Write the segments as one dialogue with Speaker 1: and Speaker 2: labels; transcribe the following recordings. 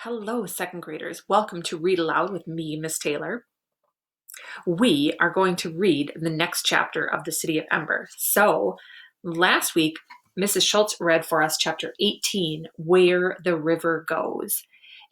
Speaker 1: Hello, second graders. Welcome to Read Aloud with me, Miss Taylor. We are going to read the next chapter of The City of Ember. So, last week, Mrs. Schultz read for us chapter 18, Where the River Goes.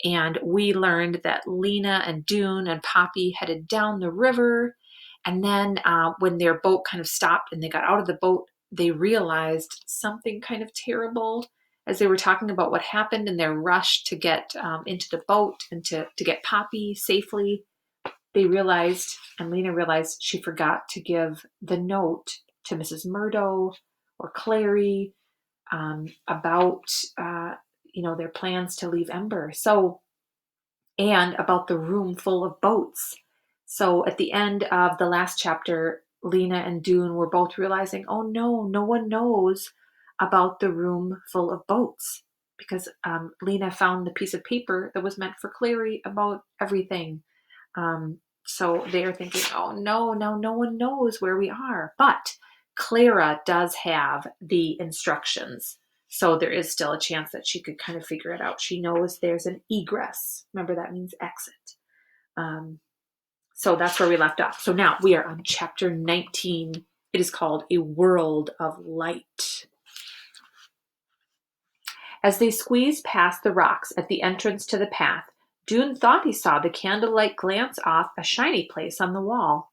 Speaker 1: And we learned that Lena and Dune and Poppy headed down the river. And then when their boat kind of stopped and they got out of the boat, they realized something kind of terrible as they were talking about what happened in their rush to get into the boat and to get Poppy safely. They realized, and Lena realized, she forgot to give the note to Mrs. Murdo or Clary about, their plans to leave Ember. So, and about the room full of boats. So at the end of the last chapter, Lena and Dune were both realizing, oh no, no one knows about the room full of boats because Lena found the piece of paper that was meant for Clary about everything. So they're thinking, oh no, now no one knows where we are. But Clara does have the instructions. So there is still a chance that she could kind of figure it out. She knows there's an egress. Remember, that means exit. So that's where we left off. So now we are on chapter 19. It is called A World of Light. As they squeezed past the rocks at the entrance to the path, Dune thought he saw the candlelight glance off a shiny place on the wall.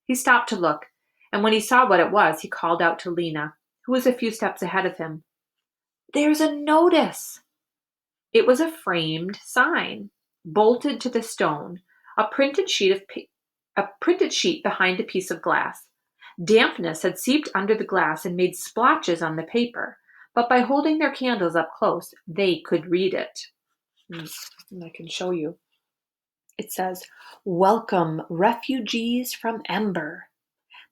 Speaker 1: He stopped to look, and when he saw what it was, he called out to Lena, who was a few steps ahead of him. There's a notice! It was a framed sign, bolted to the stone, a printed sheet behind a piece of glass. Dampness had seeped under the glass and made splotches on the paper, but by holding their candles up close, they could read it. And I can show you. It says, "Welcome, refugees from Ember.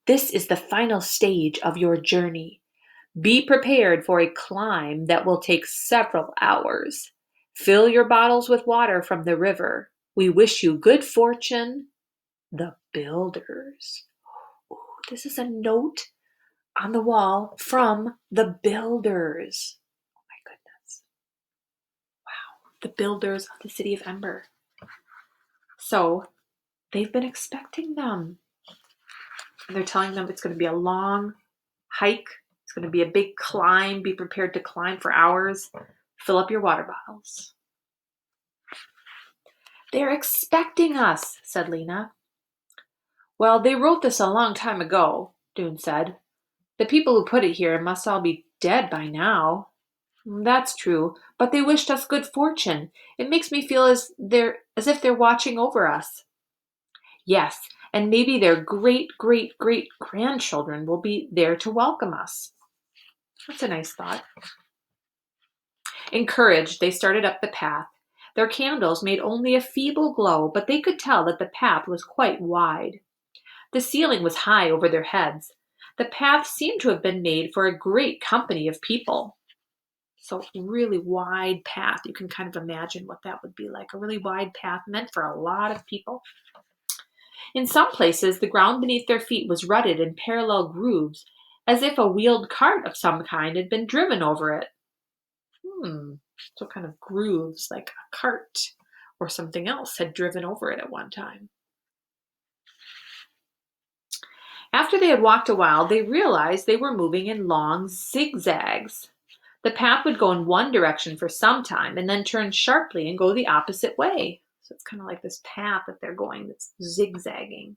Speaker 1: This is the final stage of your journey. Be prepared for a climb that will take several hours. Fill your bottles with water from the river. We wish you good fortune. The Builders." Ooh, this is a note on the wall from the Builders. Oh my goodness. Wow. The Builders of the City of Ember. So they've been expecting them. And they're telling them it's going to be a long hike. It's going to be a big climb. Be prepared to climb for hours. Fill up your water bottles. They're expecting us, said Lena. Well, they wrote this a long time ago, Dune said. The people who put it here must all be dead by now. That's true, but they wished us good fortune. It makes me feel as if they're watching over us. Yes, and maybe their great grandchildren will be there to welcome us. That's a nice thought. Encouraged, they started up the path. Their candles made only a feeble glow, but they could tell that the path was quite wide. The ceiling was high over their heads. The path seemed to have been made for a great company of people. So really wide path. You can kind of imagine what that would be like. A really wide path meant for a lot of people. In some places, the ground beneath their feet was rutted in parallel grooves, as if a wheeled cart of some kind had been driven over it. So kind of grooves, like a cart or something else had driven over it at one time. After they had walked a while, they realized they were moving in long zigzags. The path would go in one direction for some time and then turn sharply and go the opposite way. So it's kind of like this path that they're going that's zigzagging.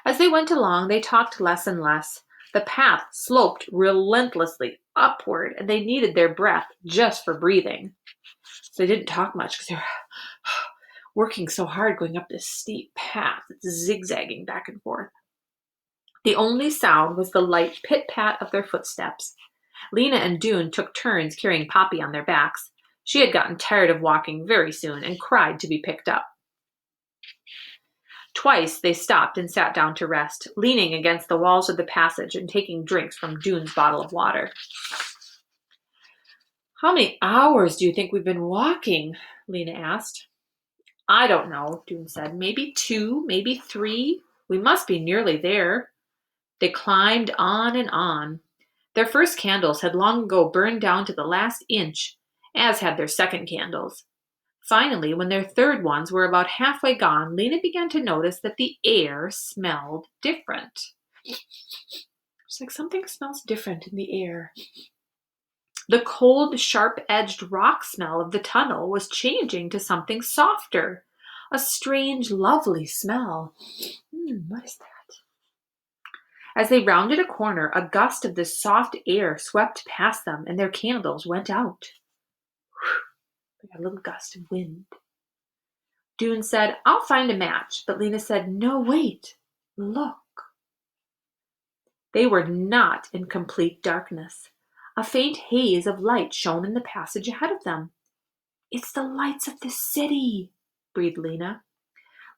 Speaker 1: As they went along, they talked less and less. The path sloped relentlessly upward, and they needed their breath just for breathing. So they didn't talk much because they were working so hard going up this steep path. It's zigzagging back and forth. The only sound was the light pit-pat of their footsteps. Lena and Dune took turns carrying Poppy on their backs. She had gotten tired of walking very soon and cried to be picked up. Twice they stopped and sat down to rest, leaning against the walls of the passage and taking drinks from Dune's bottle of water. How many hours do you think we've been walking? Lena asked. I don't know, Dune said. Maybe 2, maybe 3. We must be nearly there. They climbed on and on. Their first candles had long ago burned down to the last inch, as had their second candles. Finally, when their third ones were about halfway gone, Lena began to notice that the air smelled different. It's like something smells different in the air. The cold, sharp-edged rock smell of the tunnel was changing to something softer. A strange, lovely smell. What is that? As they rounded a corner, a gust of this soft air swept past them, and their candles went out. They got a little gust of wind. Dune said, "I'll find a match," but Lena said, "No, wait. Look." They were not in complete darkness. A faint haze of light shone in the passage ahead of them. "It's the lights of the city," breathed Lena.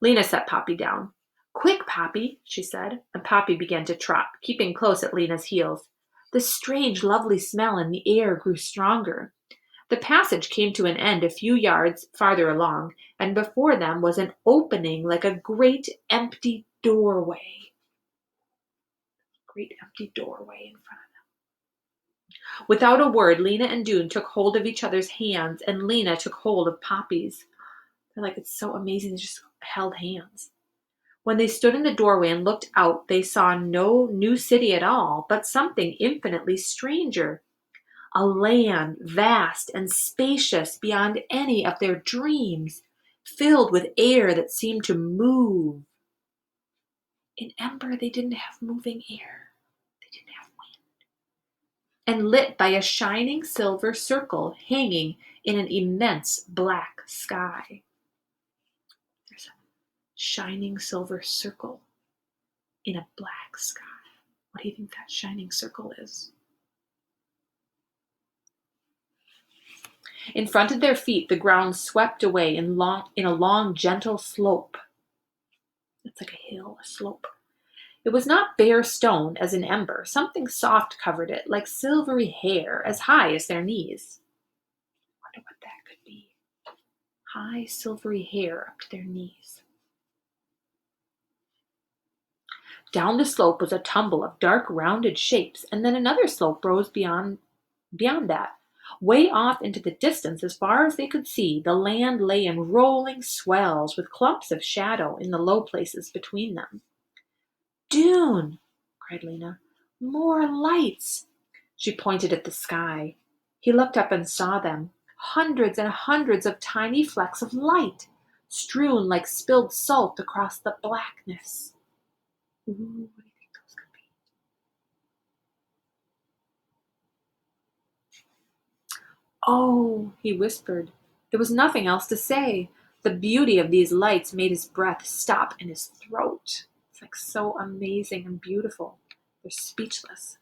Speaker 1: Lena set Poppy down. "Quick, Poppy," she said, and Poppy began to trot, keeping close at Lena's heels. The strange, lovely smell in the air grew stronger. The passage came to an end a few yards farther along, and before them was an opening like a great empty doorway. Great empty doorway in front of them. Without a word, Lena and Dune took hold of each other's hands, and Lena took hold of Poppy's. They're like, it's so amazing. They just held hands. When they stood in the doorway and looked out, they saw no new city at all, but something infinitely stranger. A land vast and spacious beyond any of their dreams, filled with air that seemed to move. In Ember, they didn't have moving air. They didn't have wind. And lit by a shining silver circle hanging in an immense black sky. There's a shining silver circle in a black sky. What do you think that shining circle is? In front of their feet, the ground swept away in a long, gentle slope. It's like a hill, a slope. It was not bare stone as in Ember. Something soft covered it, like silvery hair, as high as their knees. I wonder what that could be. High, silvery hair up to their knees. Down the slope was a tumble of dark, rounded shapes, and then another slope rose beyond that. Way off into the distance, as far as they could see, the land lay in rolling swells with clumps of shadow in the low places between them. "Dune!" cried Lena. "More lights!" She pointed at the sky. He looked up and saw them. Hundreds and hundreds of tiny flecks of light, strewn like spilled salt across the blackness. Ooh, what do you think those could be? "Oh," he whispered. There was nothing else to say. The beauty of these lights made his breath stop in his throat. It's like so amazing and beautiful. They're speechless.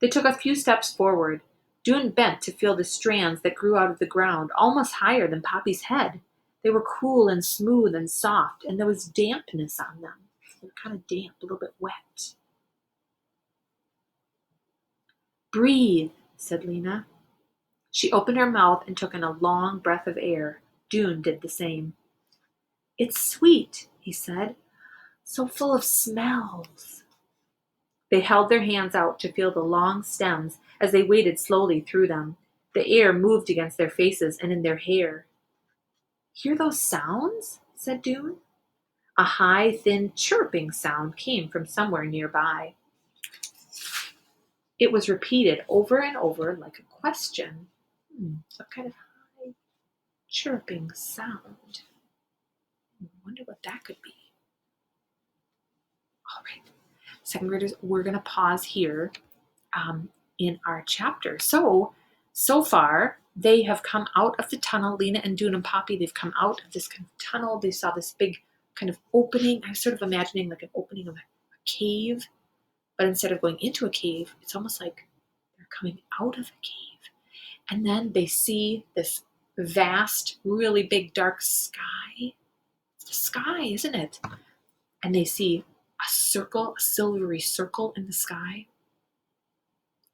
Speaker 1: They took a few steps forward. Dune bent to feel the strands that grew out of the ground, almost higher than Poppy's head. They were cool and smooth and soft, and there was dampness on them. They were kind of damp, a little bit wet. "Breathe," said Lena. She opened her mouth and took in a long breath of air. Dune did the same. "It's sweet," he said. "So full of smells." They held their hands out to feel the long stems as they waded slowly through them. The air moved against their faces and in their hair. "Hear those sounds?" said Dune. A high, thin, chirping sound came from somewhere nearby. It was repeated over and over like a question. Some kind of high, chirping sound. I wonder what that could be. All right, second graders, we're going to pause here in our chapter. So far, they have come out of the tunnel. Lena and Dune and Poppy, they've come out of this kind of tunnel. They saw this big kind of opening. I was sort of imagining like an opening of a cave, but instead of going into a cave, it's almost like they're coming out of a cave. And then they see this vast, really big, dark sky. It's the sky, isn't it? And they see a circle, a silvery circle in the sky.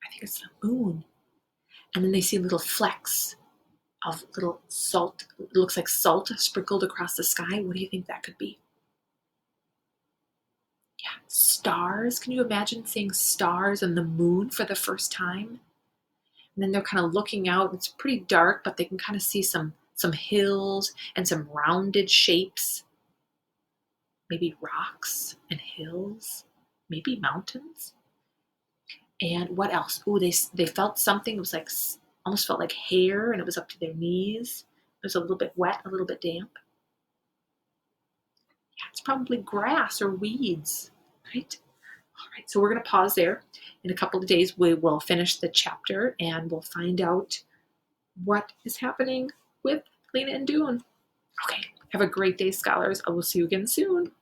Speaker 1: I think it's the moon. And then they see little flecks of little salt. It looks like salt sprinkled across the sky. What do you think that could be? Yeah, stars. Can you imagine seeing stars and the moon for the first time? And then they're kind of looking out. It's pretty dark, but they can kind of see some some hills and some rounded shapes, maybe rocks and hills, maybe mountains. And what else? Ooh, they felt something. It was like almost felt like hair, and it was up to their knees. It was a little bit wet, a little bit damp. Yeah, it's probably grass or weeds, right? All right, so we're going to pause there. In a couple of days, we will finish the chapter and we'll find out what is happening with Lena and Dune. Okay, have a great day, scholars. I will see you again soon.